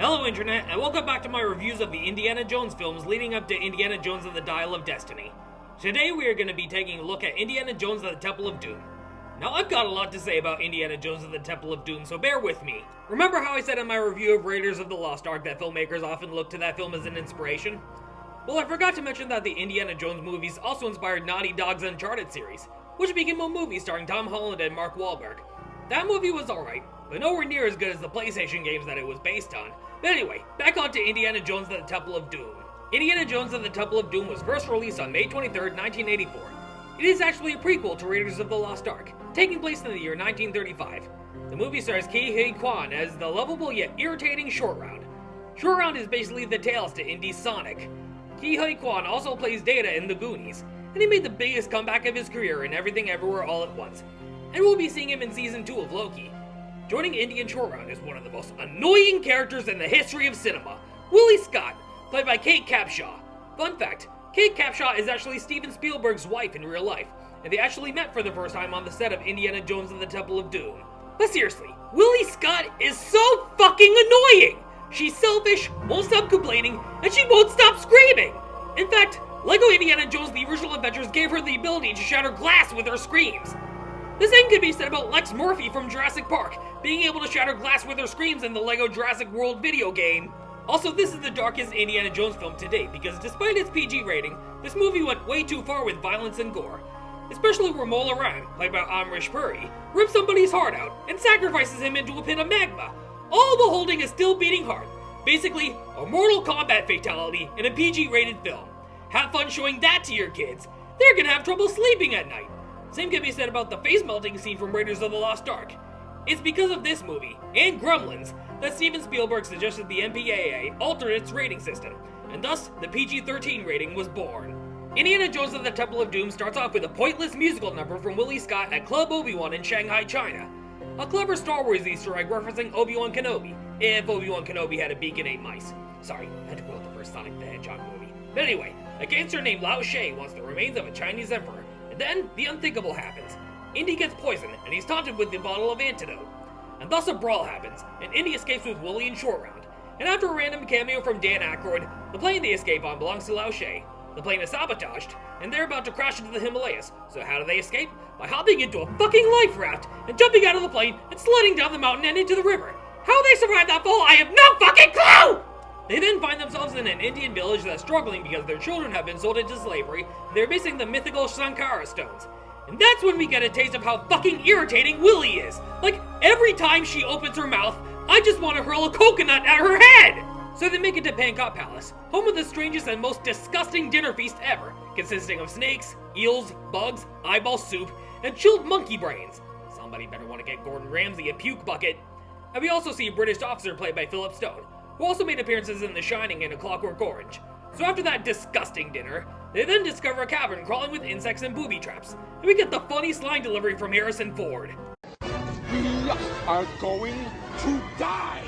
Hello Internet, and welcome back to my reviews of the Indiana Jones films leading up to Indiana Jones and the Dial of Destiny. Today we are going to be taking a look at Indiana Jones and the Temple of Doom. Now I've got a lot to say about Indiana Jones and the Temple of Doom, so bear with me. Remember how I said in my review of Raiders of the Lost Ark that filmmakers often look to that film as an inspiration? Well, I forgot to mention that the Indiana Jones movies also inspired Naughty Dog's Uncharted series, which became a movie starring Tom Holland and Mark Wahlberg. That movie was alright, but nowhere near as good as the PlayStation games that it was based on. But anyway, back on to Indiana Jones and the Temple of Doom. Indiana Jones and the Temple of Doom was first released on May 23rd, 1984. It is actually a prequel to Raiders of the Lost Ark, taking place in the year 1935. The movie stars Ke Huy Quan as the lovable yet irritating Short Round. Short Round is basically the Tails to Indy's Sonic. Ke Huy Quan also plays Data in The Goonies, and he made the biggest comeback of his career in Everything Everywhere All at Once. And we'll be seeing him in Season 2 of Loki. Joining Indy and Short Round is one of the most annoying characters in the history of cinema, Willie Scott, played by Kate Capshaw. Fun fact, Kate Capshaw is actually Steven Spielberg's wife in real life, and they actually met for the first time on the set of Indiana Jones and the Temple of Doom. But seriously, Willie Scott is so fucking annoying! She's selfish, won't stop complaining, and she won't stop screaming! In fact, Lego Indiana Jones The Original Adventures gave her the ability to shatter glass with her screams. The same could be said about Lex Murphy from Jurassic Park, being able to shatter glass with her screams in the Lego Jurassic World video game. Also, this is the darkest Indiana Jones film to date because despite its PG rating, this movie went way too far with violence and gore. Especially where Mola Ram, played by Amrish Puri, rips somebody's heart out and sacrifices him into a pit of magma, all while holding a still beating heart. Basically, a Mortal Kombat fatality in a PG rated film. Have fun showing that to your kids. They're gonna have trouble sleeping at night. Same can be said about the face-melting scene from Raiders of the Lost Ark. It's because of this movie, and Gremlins, that Steven Spielberg suggested the MPAA alter its rating system, and thus the PG-13 rating was born. Indiana Jones and the Temple of Doom starts off with a pointless musical number from Willie Scott at Club Obi-Wan in Shanghai, China. A clever Star Wars Easter egg referencing Obi-Wan Kenobi, if Obi-Wan Kenobi had a beak and ate mice. Sorry, I had to quote the first Sonic the Hedgehog movie. But anyway, a gangster named Lao She wants the remains of a Chinese emperor. Then, the unthinkable happens. Indy gets poisoned, and he's taunted with the bottle of antidote. And thus a brawl happens, and Indy escapes with Willie and Short Round. And after a random cameo from Dan Aykroyd, the plane they escape on belongs to Lao She. The plane is sabotaged, and they're about to crash into the Himalayas. So how do they escape? By hopping into a fucking life raft, and jumping out of the plane, and sledding down the mountain and into the river. How they survived that fall, I have no fucking clue! They then find themselves in an Indian village that's struggling because their children have been sold into slavery, and they're missing the mythical Sankara stones. And that's when we get a taste of how fucking irritating Willie is. Like, every time she opens her mouth, I just want to hurl a coconut at her head! So they make it to Pankot Palace, home of the strangest and most disgusting dinner feast ever, consisting of snakes, eels, bugs, eyeball soup, and chilled monkey brains. Somebody better want to get Gordon Ramsay a puke bucket. And we also see a British officer played by Philip Stone, who also made appearances in The Shining and A Clockwork Orange. So after that disgusting dinner, they then discover a cavern crawling with insects and booby traps, and we get the funniest line delivery from Harrison Ford. We are going to die!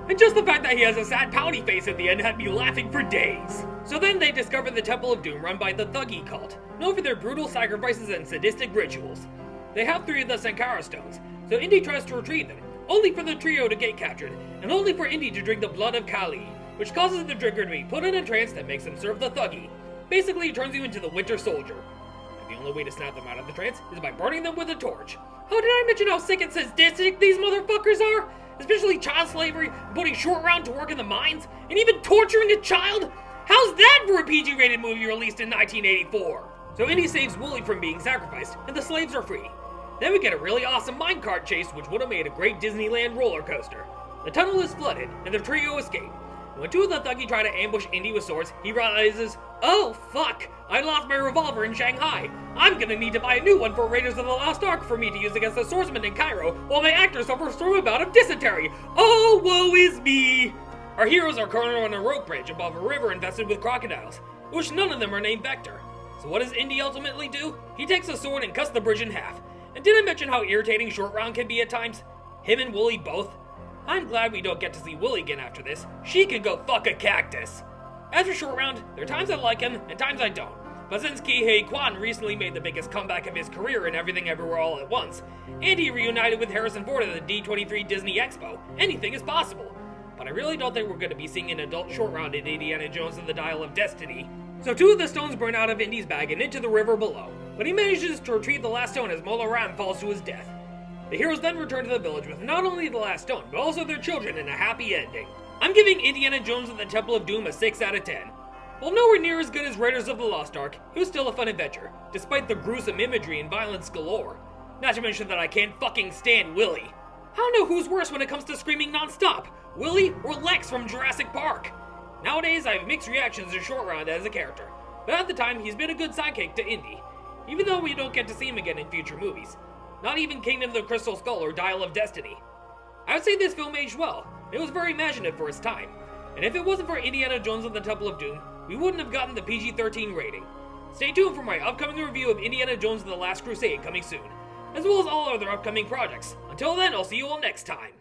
And just the fact that he has a sad pouty face at the end had me laughing for days. So then they discover the Temple of Doom run by the Thuggee cult, known for their brutal sacrifices and sadistic rituals. They have 3 of the Sankara stones, so Indy tries to retrieve them, only for the trio to get captured, and only for Indy to drink the blood of Kali, which causes the drinker to be put in a trance that makes him serve the Thuggee. Basically, it turns you into the Winter Soldier. And the only way to snap them out of the trance is by burning them with a torch. Oh, did I mention how sick and sadistic these motherfuckers are? Especially child slavery, putting Short Round to work in the mines, and even torturing a child? How's that for a PG-rated movie released in 1984? So Indy saves Willie from being sacrificed, and the slaves are free. Then we get a really awesome minecart chase which would have made a great Disneyland roller coaster. The tunnel is flooded, and the trio escape. When 2 of the Thuggee try to ambush Indy with swords, he realizes, oh fuck, I lost my revolver in Shanghai. I'm gonna need to buy a new one for Raiders of the Lost Ark for me to use against the swordsman in Cairo while my actor suffers from a bout of dysentery. Oh, woe is me! Our heroes are cornered on a rope bridge above a river infested with crocodiles, which none of them are named Vector. So what does Indy ultimately do? He takes a sword and cuts the bridge in half. And did I mention how irritating Short Round can be at times? Him and Willie both. I'm glad we don't get to see Willie again after this. She can go fuck a cactus. As for Short Round, there are times I like him and times I don't. But since Ke Huy Quan recently made the biggest comeback of his career in Everything Everywhere All at Once, and he reunited with Harrison Ford at the D23 Disney Expo, anything is possible. but I really don't think we're going to be seeing an adult short round in Indiana Jones and the Dial of Destiny. So 2 of the stones burn out of Indy's bag and into the river below, but he manages to retrieve the last stone as Mola Ram falls to his death. The heroes then return to the village with not only the last stone, but also their children and a happy ending. I'm giving Indiana Jones and the Temple of Doom a 6 out of 10. While nowhere near as good as Raiders of the Lost Ark, it was still a fun adventure, despite the gruesome imagery and violence galore. Not to mention that I can't fucking stand Willy. I don't know who's worse when it comes to screaming non-stop, Willy or Lex from Jurassic Park. Nowadays, I have mixed reactions to Short Round as a character, but at the time, he's been a good sidekick to Indy, even though we don't get to see him again in future movies. Not even Kingdom of the Crystal Skull or Dial of Destiny. I would say this film aged well. It was very imaginative for its time, and if it wasn't for Indiana Jones and the Temple of Doom, we wouldn't have gotten the PG-13 rating. Stay tuned for my upcoming review of Indiana Jones and the Last Crusade coming soon, as well as all other upcoming projects. Until then, I'll see you all next time.